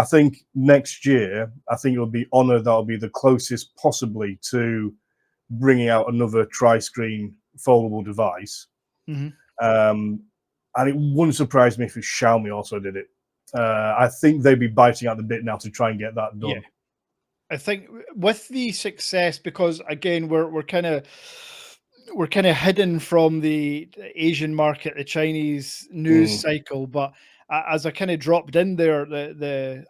I think next year, I think it'll be Honor that'll be the closest possibly to bringing out another tri-screen foldable device. And it wouldn't surprise me if Xiaomi also did it. I think they'd be biting at the bit now to try and get that done. Yeah. I think with the success, because again, we're kind of hidden from the Asian market, the Chinese news cycle. But as I kind of dropped in there, the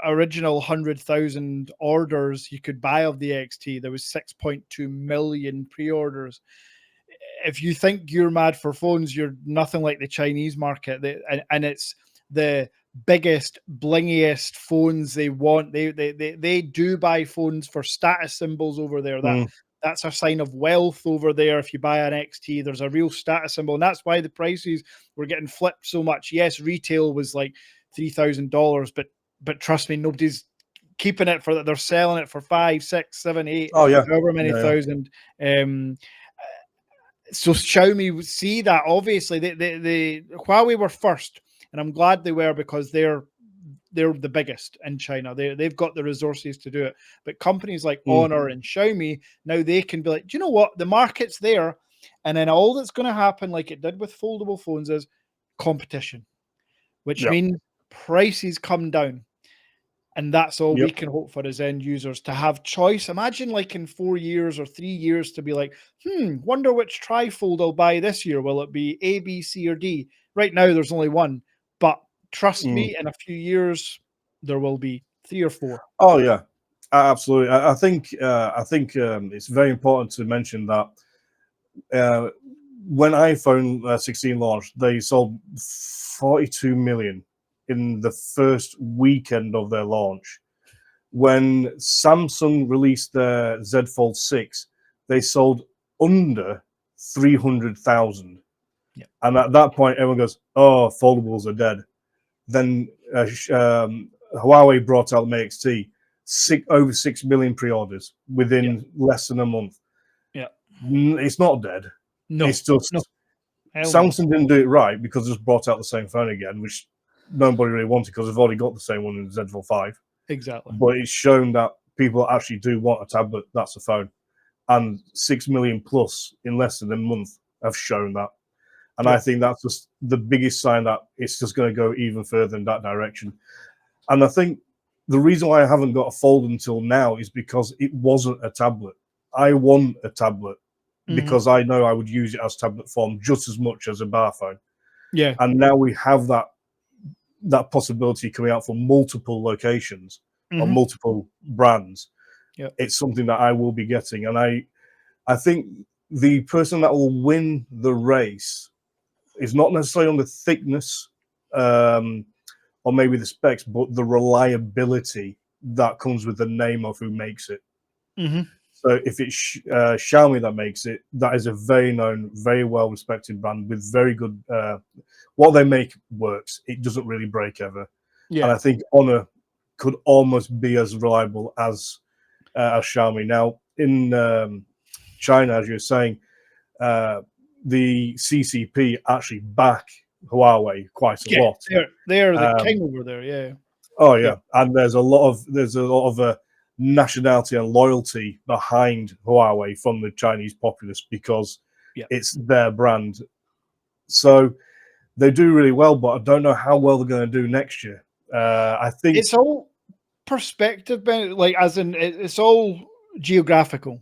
original 100,000 orders you could buy of the XT, there was 6.2 million pre-orders. If you think you're mad for phones, you're nothing like the Chinese market, and it's the biggest, blingiest phones they want. They do buy phones for status symbols over there. That's a sign of wealth over there. If you buy an XT, there's a real status symbol, and that's why the prices were getting flipped so much. Yes, retail was like $3,000, but trust me, nobody's keeping it for that. They're selling it for 5, 6, 7, 8, however many thousand. So Xiaomi see that, obviously the Huawei were first, and I'm glad they were, because they're the biggest in China. They've got the resources to do it. But companies like Honor and Xiaomi, now they can be like, do you know what? The market's there, and then all that's going to happen, like it did with foldable phones, is competition, which means prices come down. And that's all we can hope for as end users, to have choice. Imagine like in 4 years or 3 years to be like, wonder which trifold I'll buy this year. Will it be A, B, C, or D? Right now, there's only one. But trust me, in a few years, there will be 3 or 4. Oh, yeah, absolutely. I think it's very important to mention that when iPhone 16 launched, they sold 42 million in the first weekend of their launch. When Samsung released their Z Fold 6, they sold under 300,000. And at that point, everyone goes, oh, foldables are dead. Then Huawei brought out Mate XT, over 6 million pre-orders within less than a month. It's not dead. It's just Samsung didn't do it right, because they just brought out the same phone again, which nobody really wanted, because they've already got the same one in the Z Fold 5. Exactly. But it's shown that people actually do want a tablet that's a phone. And 6 million plus in less than a month have shown that. And I think that's just the biggest sign that it's just going to go even further in that direction. And I think the reason why I haven't got a Fold until now is because it wasn't a tablet. I want a tablet because I know I would use it as tablet form just as much as a bar phone. Yeah. And now we have that possibility coming out from multiple locations or multiple brands. It's something that I will be getting. And I think the person that will win the race is not necessarily on the thickness or maybe the specs, but the reliability that comes with the name of who makes it. So if it's Xiaomi that makes it, that is a very known, very well-respected brand with very good... what they make works. It doesn't really break ever. And I think Honor could almost be as reliable as Xiaomi. Now, in China, as you're saying, the CCP actually back Huawei quite a lot. They're the king over there, Oh, yeah. And there's a lot of nationality and loyalty behind Huawei from the Chinese populace, because it's their brand. So they do really well, but I don't know how well they're going to do next year. I think it's all perspective, like as in it's all geographical.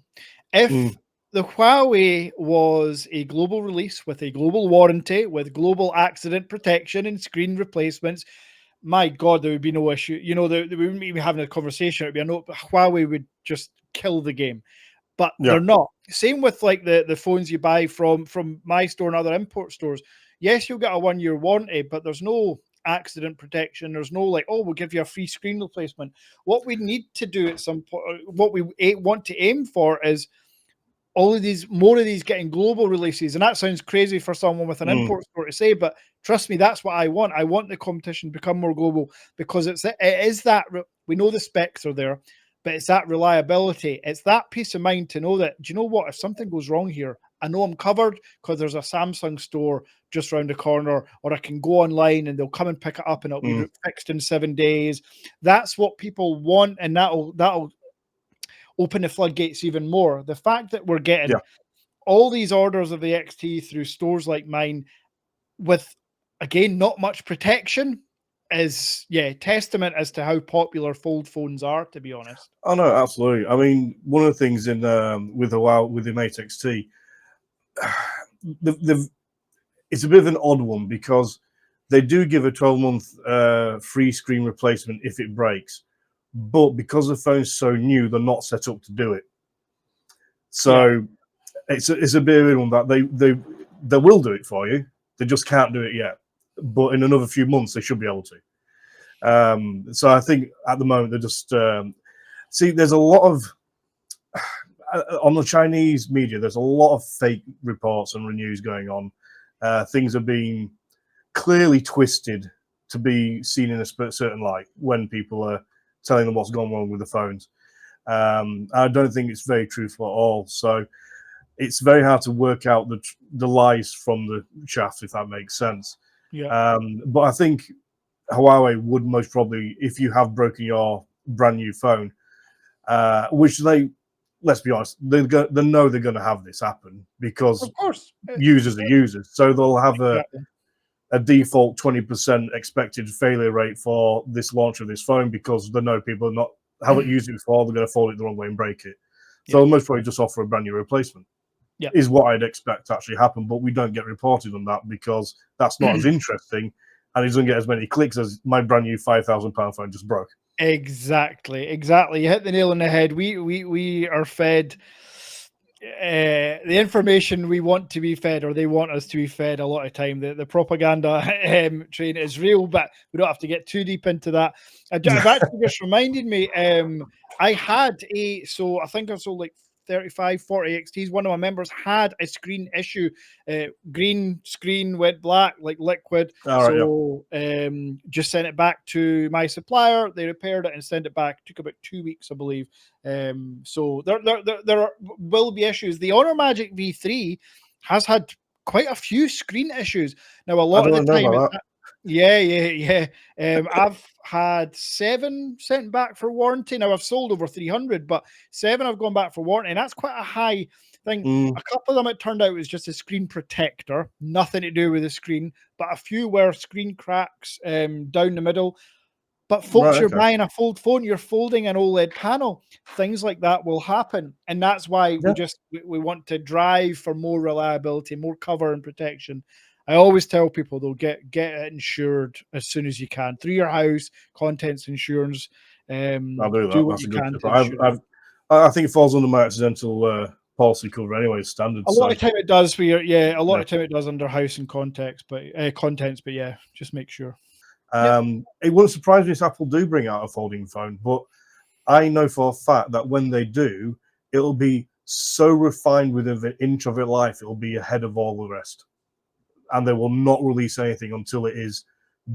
If the Huawei was a global release with a global warranty, with global accident protection and screen replacements, my God, there would be no issue. You know, we wouldn't be having a conversation. It would be Huawei would just kill the game. But they're not. Same with like the phones you buy from my store and other import stores. Yes, you'll get a 1-year warranty, but there's no accident protection. There's no like, oh, we'll give you a free screen replacement. What we need to do at some point, what we want to aim for, is all of these, more of these getting global releases. And that sounds crazy for someone with an import store to say, but trust me, that's what I want. I want the competition to become more global, because it is that we know the specs are there, but it's that reliability. It's that peace of mind to know that, do you know what? If something goes wrong here, I know I'm covered because there's a Samsung store just around the corner, or I can go online and they'll come and pick it up and it'll be fixed in 7 days. That's what people want, and that'll open the floodgates even more. The fact that we're getting all these orders of the XT through stores like mine with, again, not much protection is testament as to how popular fold phones are, to be honest. Oh no, absolutely. I mean, one of the things in with the Mate XT, it's a bit of an odd one because they do give a 12-month free screen replacement if it breaks, but because the phone's so new, they're not set up to do it. So it's a bit of a one that they will do it for you. They just can't do it yet, but in another few months they should be able to. So I think at the moment they're just see. There's a lot of on the Chinese media. There's a lot of fake reports and news going on. Things are being clearly twisted to be seen in a certain light when people are telling them what's gone wrong with the phones. I don't think it's very truthful at all. So it's very hard to work out the lies from the chaff, if that makes sense. Yeah. But I think Huawei would most probably, if you have broken your brand new phone, which let's be honest, they know they're going to have this happen because of course users are users. So they'll have a default 20% expected failure rate for this launch of this phone because they know people haven't used it before, they're going to fold it the wrong way and break it. So they'll most probably just offer a brand new replacement. Is what I'd expect to actually happen, but we don't get reported on that because that's not as interesting and it doesn't get as many clicks as my brand new £5,000 phone just broke. Exactly. You hit the nail on the head. We are fed the information we want to be fed, or they want us to be fed a lot of time. The propaganda train is real, but we don't have to get too deep into that. I've actually just reminded me, I had I think I sold like 35, 40 XTs. One of my members had a screen issue. Green screen went black, like liquid. Just sent it back to my supplier. They repaired it and sent it back. Took about 2 weeks, I believe. So there will be issues. The Honor Magic V3 has had quite a few screen issues. Now, a lot of the time, I've had 7 sent back for warranty. Now I've sold over 300, but 7 have gone back for warranty, and that's quite a high thing. A couple of them, it turned out, was just a screen protector, nothing to do with the screen, but a few were screen cracks down the middle. But folks, you're buying a fold phone, you're folding an OLED panel. Things like that will happen. And that's why we want to drive for more reliability, more cover and protection. I always tell people, they'll get it insured as soon as you can. Through your house, contents insurance. I'll do that. Do what That's you a good can tip. to I think it falls under my accidental policy cover anyway, standard. A lot of time it does. A lot of time it does under house and contents, but just make sure. It wouldn't surprise me if Apple do bring out a folding phone, but I know for a fact that when they do, it'll be so refined within an inch of its life, it'll be ahead of all the rest. And they will not release anything until it is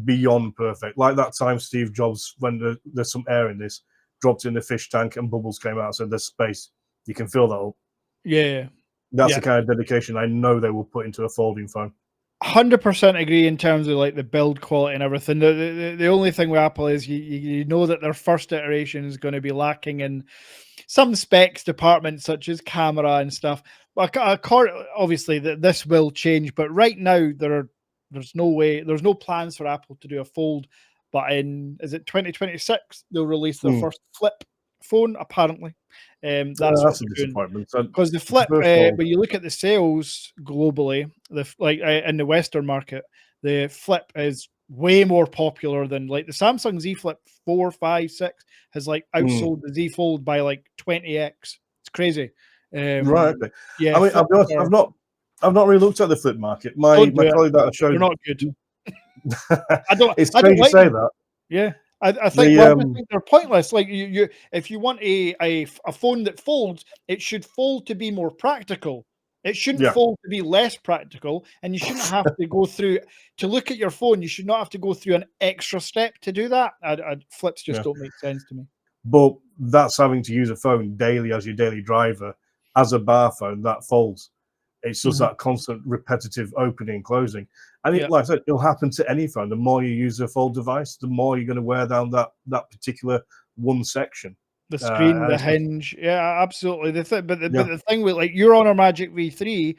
beyond perfect. Like that time Steve Jobs, when there's some air in this, dropped in the fish tank and bubbles came out and said, there's space. You can fill that up. Yeah. That's the kind of dedication I know they will put into a folding phone. 100% agree in terms of like the build quality and everything. The only thing with Apple is you know that their first iteration is going to be lacking in some specs departments such as camera and stuff. But obviously this will change. But right now there's no plans for Apple to do a fold. But is it 2026 they'll release their first flip phone apparently. That's a disappointment because the flip, when you look at the sales globally, in the Western market, the flip is way more popular than like the Samsung Z Flip 4, 5, 6 has like outsold the Z Fold by like 20x. It's crazy. Right. Okay. Yeah. I mean, I'll be honest, I've not really looked at the flip market. My colleague that I showed, they're not good. It's strange you say that. Yeah. I think I think they're pointless. Like you if you want a phone that folds, it should fold to be more practical. It shouldn't fold to be less practical, and you shouldn't have to go through to look at your phone. You should not have to go through an extra step to do that. Flips just don't make sense to me. But that's having to use a phone daily as your daily driver, as a bar phone that folds. It's just that constant repetitive opening and closing. And Yeah. like I said, it'll happen to any phone. The more you use a fold device, the more you're going to wear down that particular one section. The screen, And the it's just, hinge. Yeah, absolutely. But yeah, the thing with, like, your Honor Magic V3,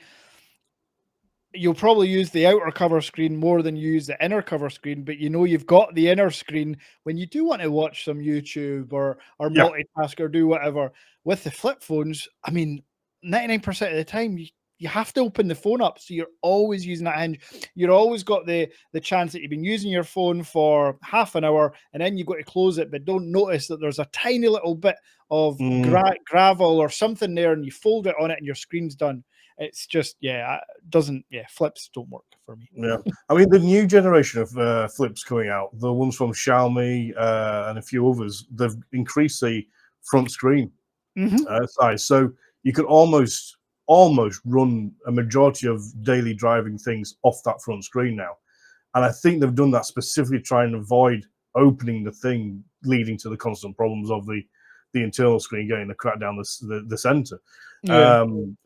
you'll probably use the outer cover screen more than you use the inner cover screen, but you know you've got the inner screen when you do want to watch some YouTube or yeah, multitask or do whatever. With the flip phones, I mean, 99% of the time you have to open the phone up, so you're always using that hinge. You're always got the chance that you've been using your phone for half an hour and then you've got to close it, but don't notice that there's a tiny little bit of gravel or something there, and you fold it on it and your screen's done. It's just, yeah, doesn't, yeah, flips don't work for me. yeah. I mean, the new generation of flips coming out, the ones from Xiaomi and a few others, they've increased the front screen size, so you can almost run a majority of daily driving things off that front screen now. And I think they've done that specifically to try and avoid opening the thing, leading to the constant problems of the internal screen getting the crack down the center. Yeah.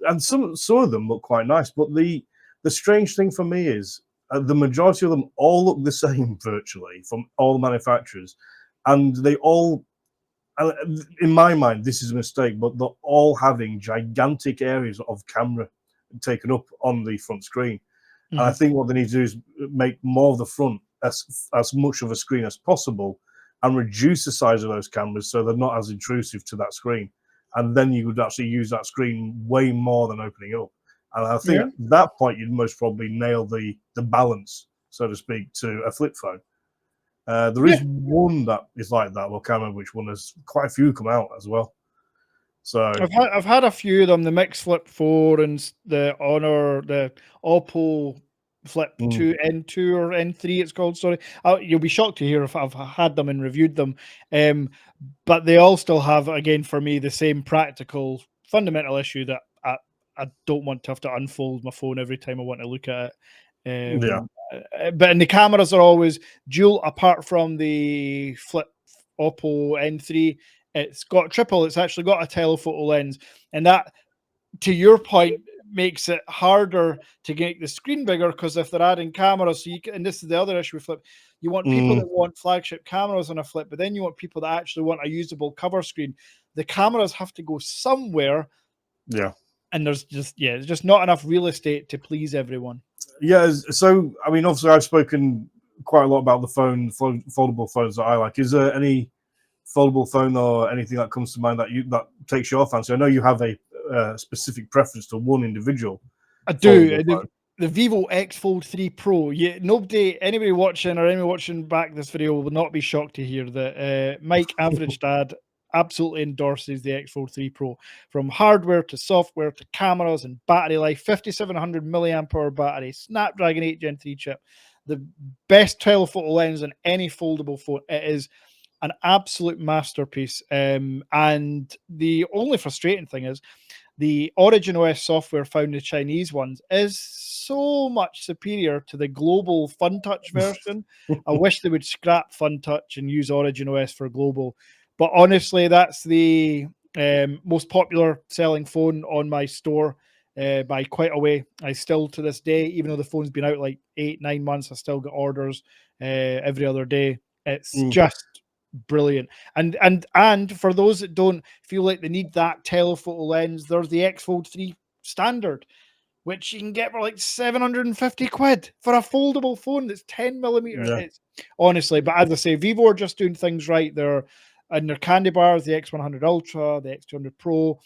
And some of them look quite nice, but the strange thing for me is the majority of them all look the same virtually from all the manufacturers, and they all, in my mind, this is a mistake, but they're all having gigantic areas of camera taken up on the front screen. And I think what they need to do is make more of the front as much of a screen as possible and reduce the size of those cameras so they're not as intrusive to that screen. And then you would actually use that screen way more than opening it up. And I think Yeah. at that point, you'd most probably nail the balance, so to speak, to a flip phone. There is one that is like that. Well, I can't remember which one. There's quite a few come out as well. So I've had a few of them, the Mix Flip 4 and the Honor, the Oppo Flip 2 N2 or N3 it's called, sorry. You'll be shocked to hear if I've had them and reviewed them. But they all still have, again, for me, the same practical fundamental issue that I don't want to have to unfold my phone every time I want to look at it. yeah, But and the cameras are always dual, apart from the Flip Oppo N3. It's got triple. It's actually got a telephoto lens, and that, to your point, makes it harder to make the screen bigger because if they're adding cameras, so you can, and this is the other issue with Flip, you want people that want flagship cameras on a Flip, but then you want people that actually want a usable cover screen. The cameras have to go somewhere, yeah. and there's just not enough real estate to please everyone. Yeah, so I mean, obviously, I've spoken quite a lot about the foldable phones that I like. Is there any foldable phone or anything that comes to mind that takes your fancy? I know you have a specific preference to one individual. I do. The Vivo X Fold 3 Pro. Yeah, anybody watching back this video will not be shocked to hear that Mike Average Dad absolutely endorses the X Fold 3 Pro. From hardware to software to cameras and battery life, 5700 milliamp hour battery, Snapdragon 8 Gen 3 chip, the best telephoto lens on any foldable phone. It is an absolute masterpiece. And the only frustrating thing is the Origin OS software found in the Chinese ones is so much superior to the global FunTouch version. I wish they would scrap FunTouch and use Origin OS for global. But honestly, that's the most popular selling phone on my store by quite a way. I still, to this day, even though the phone's been out like 8-9 months, I still get orders every other day. It's just brilliant. And for those that don't feel like they need that telephoto lens, there's the X Fold 3 standard, which you can get for like 750 quid for a foldable phone that's 10 millimeter. Yeah. It's honestly, but as I say, Vivo are just doing things right. They're and their candy bars, the X100 Ultra, the X200 Pro,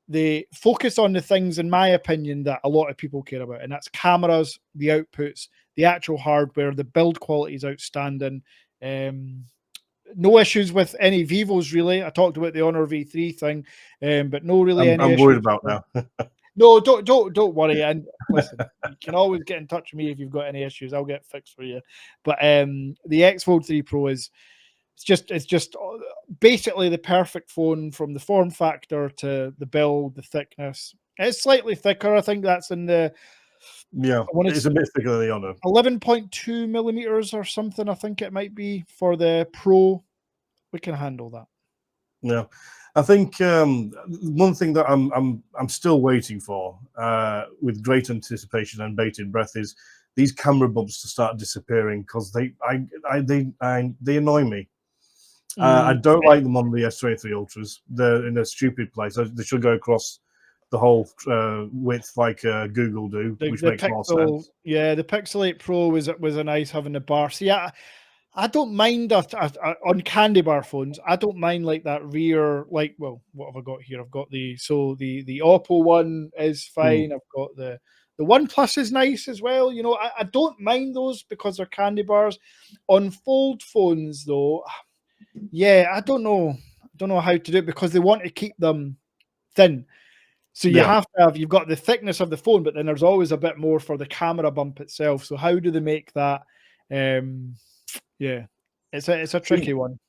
they focus on the things, in my opinion, that a lot of people care about, and that's cameras, the outputs, the actual hardware, the build quality is outstanding. No issues with any Vivos really. I talked about the Honor V3 thing, but no really any I'm issues. worried about now. No, don't worry. And listen, you can always get in touch with me if you've got any issues. I'll get fixed for you. But the X Fold 3 Pro is it's just basically the perfect phone from the form factor to the build, the thickness. It's slightly thicker. I think that's in the it's a bit thicker than the Honor. 11.2 millimeters or something. I think it might be for the Pro. We can handle that. Yeah, I think one thing that I'm still waiting for with great anticipation and bated breath is these camera bumps to start disappearing because they annoy me. I Mm. don't like them on the S23 Ultras. They're in a stupid place. They should go across the whole width like Google do, The which makes more Pixel, sense. yeah, the Pixel 8 Pro was a nice having the bar. See, I don't mind on candy bar phones. I don't mind like that rear, like, well, what have I got here? I've got the Oppo one is Mm, fine. I've got the OnePlus is nice as well. You know, I don't mind those because they're candy bars. On fold phones though, yeah, I don't know. I don't know how to do it because they want to keep them thin. So you yeah. have to have you've got the thickness of the phone, but then there's always a bit more for the camera bump itself. So how do they make that? Um, yeah, it's a See, tricky one.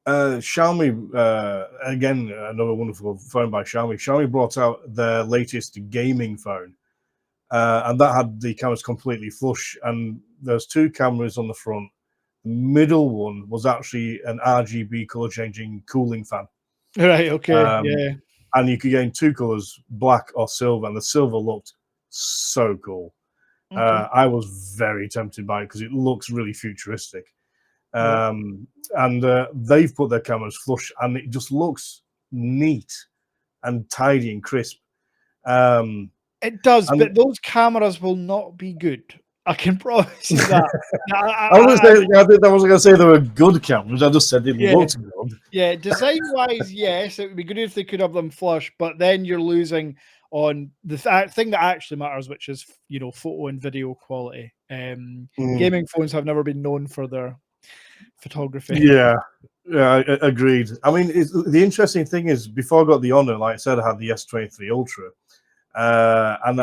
Xiaomi, again, another wonderful phone by Xiaomi. Xiaomi brought out their latest gaming phone, and that had the cameras completely flush, and there's two cameras on the front. The middle one was actually an RGB color changing cooling fan, Right. Okay. um, Yeah. and you could get in two colors, black or silver, and the silver looked so cool. Okay. I was very tempted by it because it looks really futuristic. Yeah. Um, and they've put their cameras flush, and it just looks neat and tidy and crisp. Um, It does, and but those cameras will not be good. I can promise you that. Yeah, I was going to say, I wasn't going to say they were good cameras. I just said it yeah. looked good. Yeah, design wise, yes, it would be good if they could have them flush, but then you're losing on the thing that actually matters, which is photo and video quality. Mm, Gaming phones have never been known for their photography. yeah, yeah, agreed. I mean, the interesting thing is, before I got the Honor, like I said, I had the S23 Ultra, and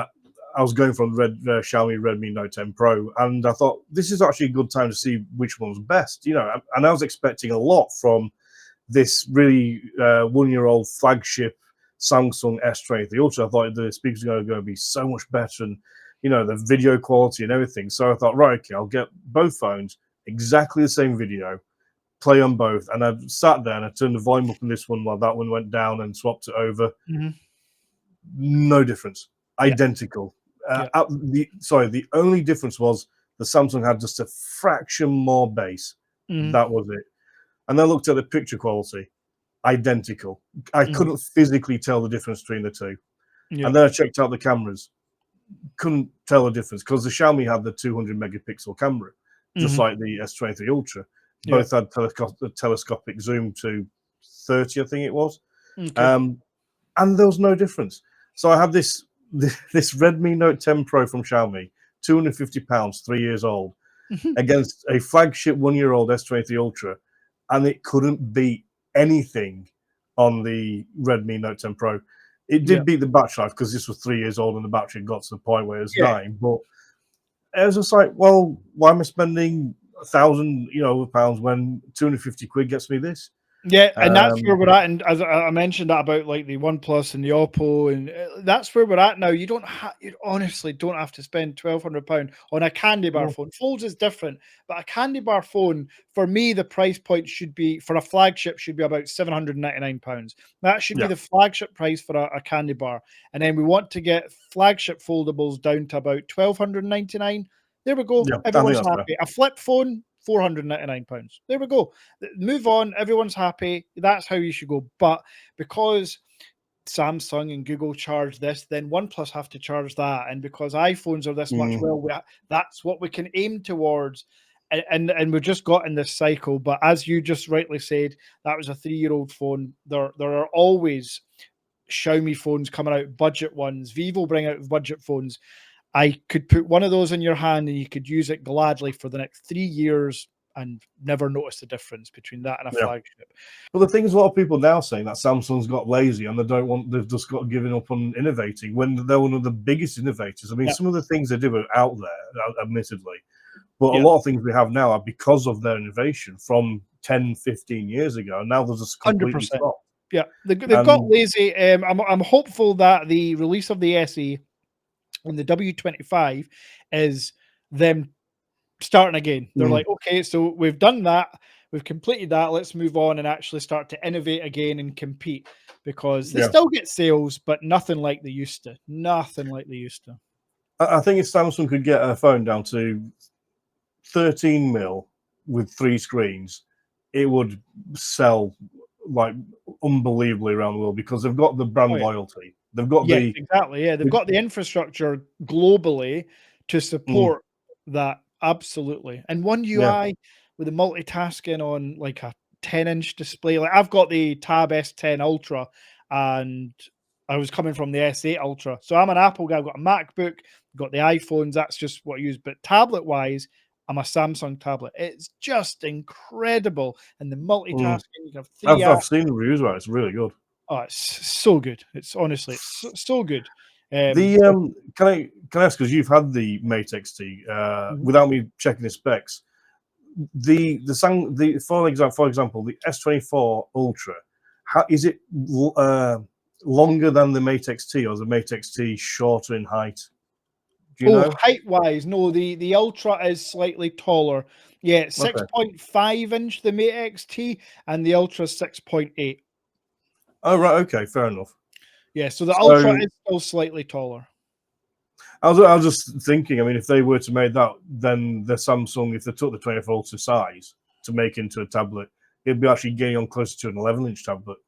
I was going from Xiaomi Redmi Note 10 Pro, and I thought this is actually a good time to see which one's best, And I was expecting a lot from this really 1-year-old flagship Samsung S23 Ultra. I thought the speakers are going to be so much better, and the video quality and everything. So I thought, right, okay, I'll get both phones, exactly the same video, play on both. And I sat there and I turned the volume up on this one while that one went down and swapped it over. Mhm. No difference, Yeah, identical. yeah. The only difference was the Samsung had just a fraction more bass. Mhm, That was it. And I looked at the picture quality, identical. I mhm. couldn't physically tell the difference between the two. Yeah. And then I checked out the cameras, couldn't tell the difference because the Xiaomi had the 200 megapixel camera, just Mhm. like the S23 Ultra. Yeah. Both had telescopic zoom to 30, I think it was. Okay. Um, and there was no difference. So I had this Redmi Note 10 Pro from Xiaomi, £250, 3 years old, Mhm. against a flagship 1-year-old S23 Ultra, and it couldn't beat anything on the Redmi Note 10 Pro. It Yeah. did beat the battery life because this was 3 years old and the battery got to the point where it was Yeah. dying. But it was just like, well, why am I spending 1,000 pounds when 250 quid gets me this? Yeah, and that's where Um, we're at, and as I mentioned that about, like, the OnePlus and the Oppo, and, that's where we're at now. You honestly don't have to spend £1,200 on a candy bar mm, phone. Folds is different, but a candy bar phone, for me, the price point should be for a flagship should be about £799. That should be yeah, the flagship price for a candy bar, and then we want to get flagship foldables down to about £1,299. There we go. yeah, I think Everyone's that's fair. happy. A flip phone, £499. There we go. Move on. Everyone's happy. That's how you should go. But because Samsung and Google charge this, then OnePlus have to charge that. And because iPhones are this much, Mm, well, that's what we can aim towards. And we've just got in this cycle. But as you just rightly said, that was a 3-year-old phone. There are always Xiaomi phones coming out, budget ones. Vivo bring out budget phones. I could put one of those in your hand and you could use it gladly for the next 3 years and never notice the difference between that and a yeah. flagship. But the thing is, a lot of people now saying that Samsung's got lazy and they've just got given up on innovating when they're one of the biggest innovators. I mean, Yeah, some of the things they do are out there, admittedly, but a yeah, lot of things we have now are because of their innovation from 10, 15 years ago. And now they're just completely 100%. stopped. Yeah, they've got And lazy. I'm hopeful that the release of the SE and the W25 is them starting again. They're mm, like, okay, so we've done that. we've completed that. Let's move on and actually start to innovate again and compete, because they Yeah. still get sales, but nothing like they used to. Nothing like they used to. I think if Samsung could get a phone down to 13 mil with 3 screens, it would sell like unbelievably around the world because they've got the Oh brand yeah. loyalty. They've got Yes, exactly. Yeah, they've got the infrastructure globally to mm, support that. Absolutely. And One yeah, UI with the multitasking on like a 10-inch display. Like I've got the Tab S10 Ultra, and I was coming from the S8 Ultra. So I'm an Apple guy. I've got a MacBook, got the iPhones. That's just what I use. But tablet wise, I'm a Samsung tablet. It's just incredible. And the mm. multitasking, you can have three I've apps. seen the reviews about it. It's really good. Oh, it's so good. It's honestly, it's so good. The So can I ask, because you've had the Mate XT mhm. without me checking the specs, for example the S24 Ultra, how is it longer than the Mate XT, or is the Mate XT shorter in height? Do you Oh, know? height-wise, no, the Ultra is slightly taller. Yeah, it's Okay. 6.5 inch, the Mate XT, and the Ultra is 6.8. Oh right. Okay. Fair enough. Yeah, so the Ultra So is still slightly taller. I was just thinking. I mean, if they were to make that, then the Samsung, if they took the 24 Ultra size to make into a tablet, it'd be actually getting on closer to an 11-inch tablet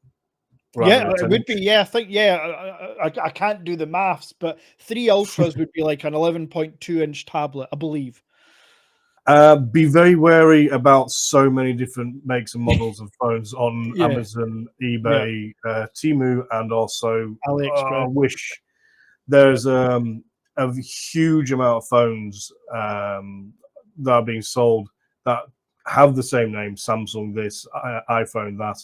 rather Yeah, than a it 10 would be. inch. Yeah, I think, yeah, I can't do the maths, but 3 Ultras would be like an 11.2-inch tablet, I believe. Be very wary about so many different makes and models of phones on Yeah, Amazon, yeah, eBay, Temu, and also I AliExpress. wish Yeah. there's a huge amount of phones that are being sold that have the same name, Samsung this, iPhone that.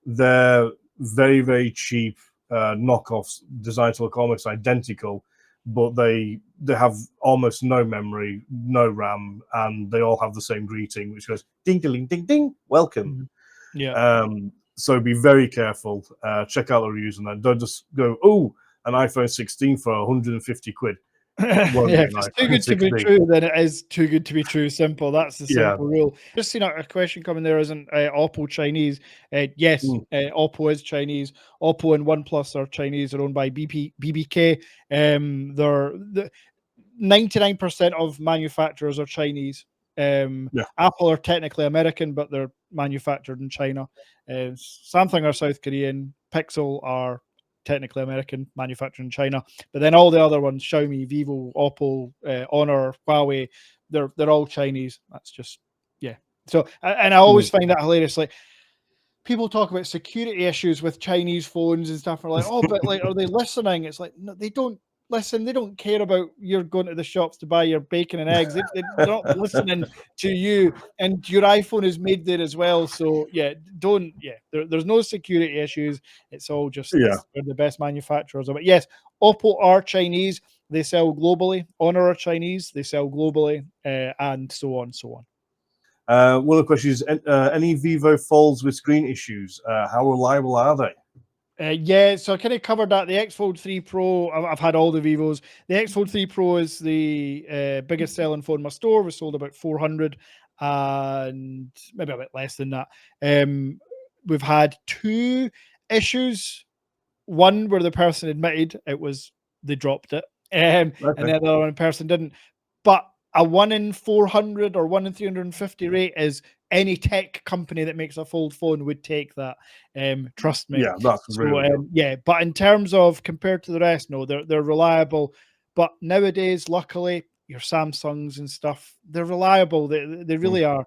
They're very, very cheap knockoffs designed to look almost identical, but they have almost no memory, no RAM, and they all have the same greeting, which goes ding ding ding ding, welcome. Mhm. Yeah. So be very careful. Check out the reviews and then don't just go, oh, an iPhone 16 for 150 quid. It won't Yeah, be if an it's too iPhone good to be 16. true, then it is too good to be true. Simple. That's the Yeah. simple rule. Just seen a question coming there. Isn't Oppo Chinese? Yes, Mm, Oppo is Chinese. Oppo and OnePlus are Chinese. They're owned by BBK. They're the 99% of manufacturers are Chinese. yeah. Apple are technically American, but they're manufactured in China. Samsung are South Korean. Pixel are technically American, manufactured in China. But then all the other ones, Xiaomi, Vivo, Oppo, Honor, Huawei, they're all Chinese. That's just, yeah. So, and I Mm. always find that hilarious. Like, people talk about security issues with Chinese phones and stuff. Are like, oh, but like, are they listening? It's like, no, they don't listen. They don't care about you're going to the shops to buy your bacon and eggs. They're not listening to you. And your iPhone is made there as well. So yeah, don't. Yeah, there's no security issues. It's all just Yeah. they're the best manufacturers of it. Yes, Oppo are Chinese. They sell globally. Honor are Chinese. They sell globally, and so on, so on. One of the questions is any Vivo folds with screen issues. How reliable are they? Yeah, so I kind of covered that. The X Fold 3 Pro, I've had all the Vivos. The X Fold 3 Pro is the biggest selling phone in my store. We sold about 400 and maybe a bit less than that. We've had 2 issues. One where the person admitted it was they dropped it, and Okay. the other one person didn't. But a 1 in 400 or 1 in 350 rate is any tech company that makes a fold phone would take that. Trust me. Yeah, that's So really good. yeah, but in terms of compared to the rest, no, they're reliable. But nowadays, luckily, your Samsungs and stuff, they're reliable. They Mm. really are.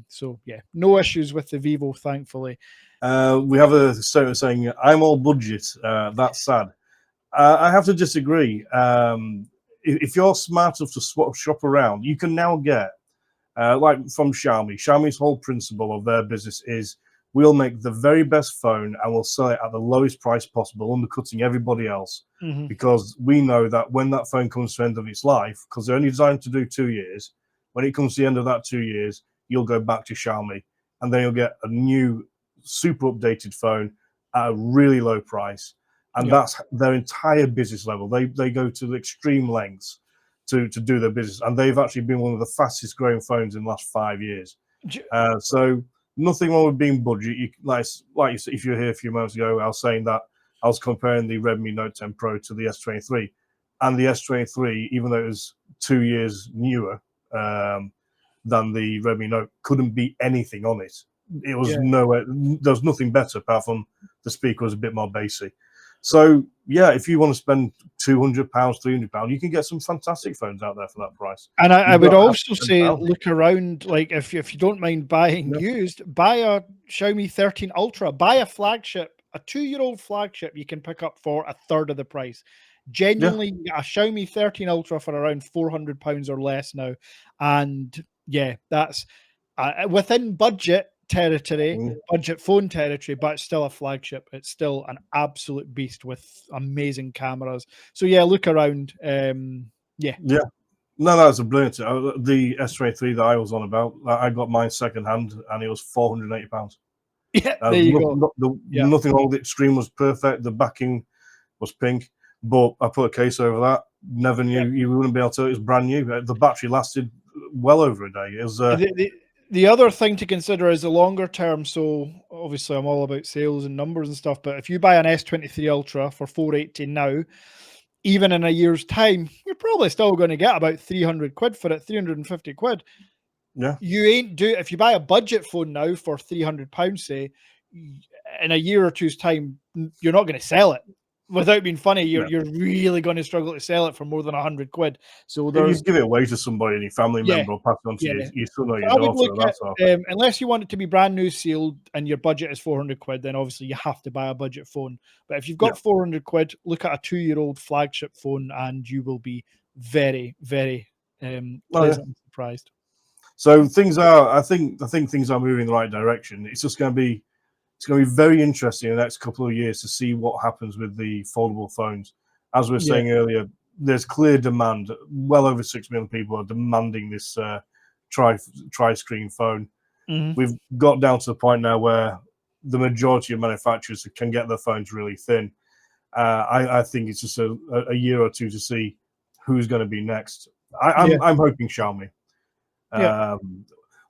So yeah, no issues with the Vivo, thankfully. We have a statement saying, I'm all budget. That's sad. I have to disagree. If you're smart enough to shop around, you can now get, like from Xiaomi. Xiaomi's whole principle of their business is we'll make the very best phone and we'll sell it at the lowest price possible, undercutting everybody else. Mhm. Because we know that when that phone comes to the end of its life, because they're only designed to do 2 years, when it comes to the end of that 2 years, you'll go back to Xiaomi and then you'll get a new, super updated phone at a really low price. And Yep. that's their entire business level. They go to the extreme lengths to do their business, and they've actually been one of the fastest growing phones in the last 5 years. J- So nothing wrong with being budget. Like you said, if you were here a few moments ago, I was saying that I was comparing the Redmi Note 10 Pro to the S23, and the S23, even though it was 2 years newer than the Redmi Note, couldn't beat anything on it. It was nowhere. There was nothing better apart from the speaker was a bit more basic. So yeah, if you want to spend £200, £300, you can get some fantastic phones out there for that price. And I would also say, look around. Like if you don't mind buying used, buy a Xiaomi 13 Ultra. Buy a flagship, a 2-year-old flagship. You can pick up for a third of the price. Genuinely, a Xiaomi 13 Ultra for around £400 or less now, and yeah, that's within budget territory, budget phone territory, but it's still a flagship. It's still an absolute beast with amazing cameras. So yeah, look around. Yeah. No, that's a brilliant. The S23 that I was on about, I got mine second hand, and it was £480. Yeah, there you go. Nothing wrong with it. Screen was perfect. The backing was pink, but I put a case over that. Never knew you wouldn't be able to. It was brand new. The battery lasted well over a day. It was. The other thing to consider is the longer term. So obviously, I'm all about sales and numbers and stuff. But if you buy an S23 Ultra for £480 now, even in a year's time, you're probably still going to get about 300 quid for it, 350 quid. Yeah. You ain't do if you buy a budget phone now for £300, say, in a year or two's time, you're not going to sell it. Without being funny, you're really going to struggle to sell it for more than 100 quid. So you give it away to somebody, your family member, or pass it on to your son or your daughter. Unless you want it to be brand new sealed and your budget is 400 quid, then obviously you have to buy a budget phone. But if you've got 400 quid, look at a 2-year-old flagship phone, and you will be very, very pleasantly surprised. So things are, I think things are moving in the right direction. It's just going to be. It's going to be very interesting in the next couple of years to see what happens with the foldable phones. As we were saying earlier, there's clear demand. Well over 6 million people are demanding this tri-screen phone. We've got down to the point now where the majority of manufacturers can get their phones really thin. I think it's just a year or two to see who's going to be next. I'm hoping Xiaomi.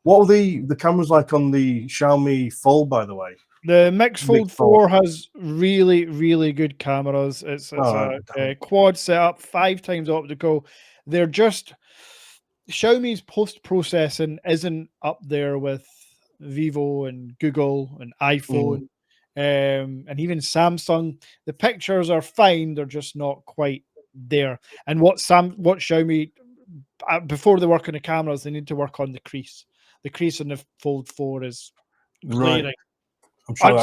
What are the cameras like on the Xiaomi Fold, by the way? The Mix Fold 4 has really, really good cameras. It's a quad setup, 5 times optical. They're just Xiaomi's post-processing isn't up there with Vivo and Google and iPhone and even Samsung. The pictures are fine, they're just not quite there. And what Xiaomi, before they work on the cameras, they need to work on the crease. The crease on the Fold 4 is glaring. Right. I'm sorry,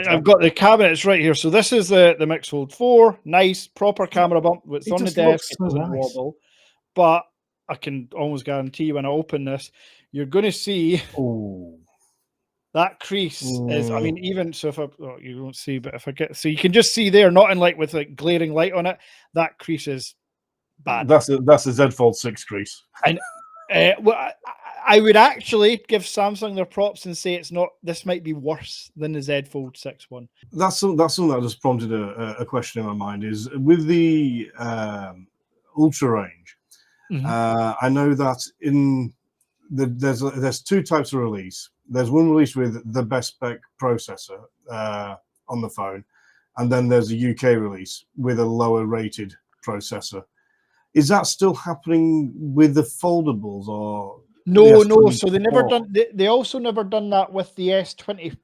I've got the cabinets right here. So this is the Mix Fold 4. Nice, proper camera bump. It's on the desk. It doesn't wobble. But I can almost guarantee when I open this, you're going to see that crease is, I mean, even so if you won't see, but if I get, so you can just see there, not in like with like glaring light on it, that crease is bad. That's a Z Fold 6 crease. And well, I would actually give Samsung their props and say it's not. This might be worse than the Z Fold 6 one. That's something that just prompted a question in my mind. Is with the ultra range. I know that there's 2 types of release. There's one release with the best spec processor on the phone, and then there's a UK release with a lower rated processor. Is that still happening with the foldables or? No. So they never done. They also never done that with the S24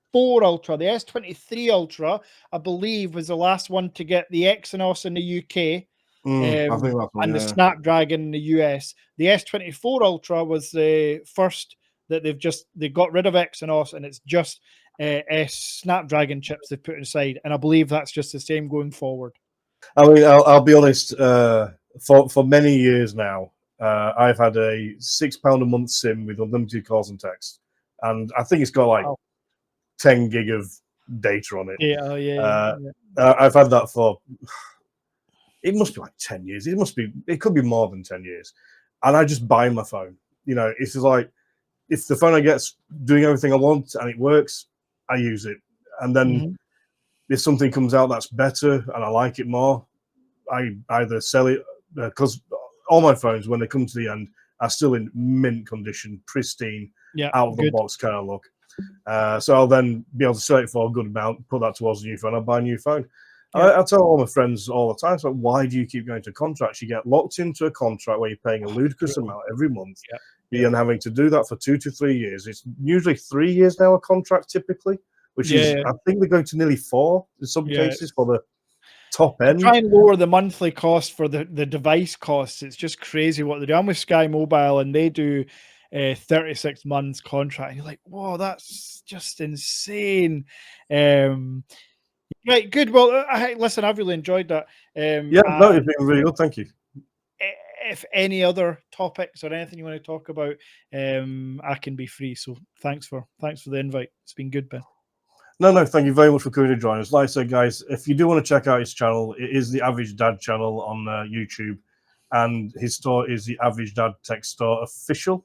Ultra. The S23 Ultra, I believe, was the last one to get the Exynos in the UK. I think that's one, and the Snapdragon in the US. The S24 Ultra was the first that they got rid of Exynos, and it's just Snapdragon chips they've put inside. And I believe that's just the same going forward. I mean, I'll be honest. For many years now, I've had a £6 a month SIM with unlimited calls and text, and I think it's got like 10 gig of data on it. I've had that for. It must be like 10 years. It could be more than 10 years. And I just buy my phone. You know, it's just like, if the phone I get's doing everything I want and it works, I use it. And then if something comes out that's better and I like it more, I either sell it, because all my phones, when they come to the end, are still in mint condition, pristine, out of the box kind of look. So I'll then be able to sell it for a good amount, put that towards a new phone, I'll buy a new phone. I tell all my friends all the time, so why do you keep going to contracts? You get locked into a contract where you're paying a ludicrous amount every month. You're having to do that for 2 to 3 years. It's usually 3 years now, a contract typically, which is, I think they're going to nearly 4 in some cases for the top end. Try and lower the monthly cost for the device costs. It's just crazy what they do. I'm with Sky Mobile, and they do 36 months contract. And you're like, whoa, that's just insane. Right, good. Well, listen, I've really enjoyed that. Yeah, no, it's been really good. Thank you. If any other topics or anything you want to talk about, I can be free. So thanks for the invite. It's been good, Ben. No, thank you very much for coming to join us. Like I said, guys, if you do want to check out his channel, it is the Average Dad channel on YouTube, and his store is the Average Dad Tech Store Official.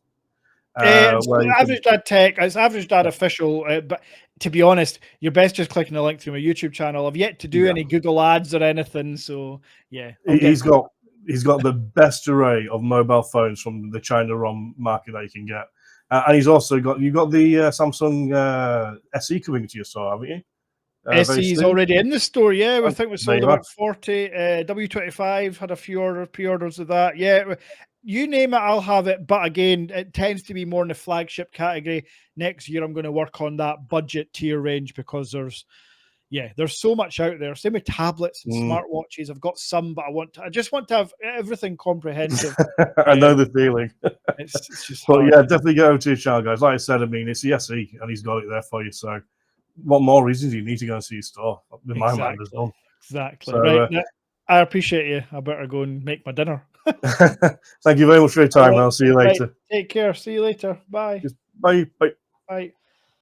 Average Dad Tech, it's Average Dad Official, but to be honest, you're best just clicking the link through my YouTube channel. I've yet to do any Google ads or anything, so yeah. He's got the best array of mobile phones from the China ROM market that you can get. And he's also got the Samsung SE coming to your store, haven't you? SE is already in the store. Yeah, I think we sold about 40. W25 had a few pre-orders of that. Yeah, you name it, I'll have it. But again, it tends to be more in the flagship category. Next year, I'm going to work on that budget tier range because there's so much out there. Same with tablets and smartwatches. I've got some, but I just want to have everything comprehensive. I know the feeling. It's just but yeah, definitely go to his channel, guys. Like I said, I mean, it's the SE, and he's got it there for you. So, what more reasons do you need to go and see his store? In my mind, as well. Exactly. So, right. I appreciate you. I better go and make my dinner. Thank you very much for your time. I'll see you later. Right. Take care. See you later. Bye. Bye. Bye. Bye.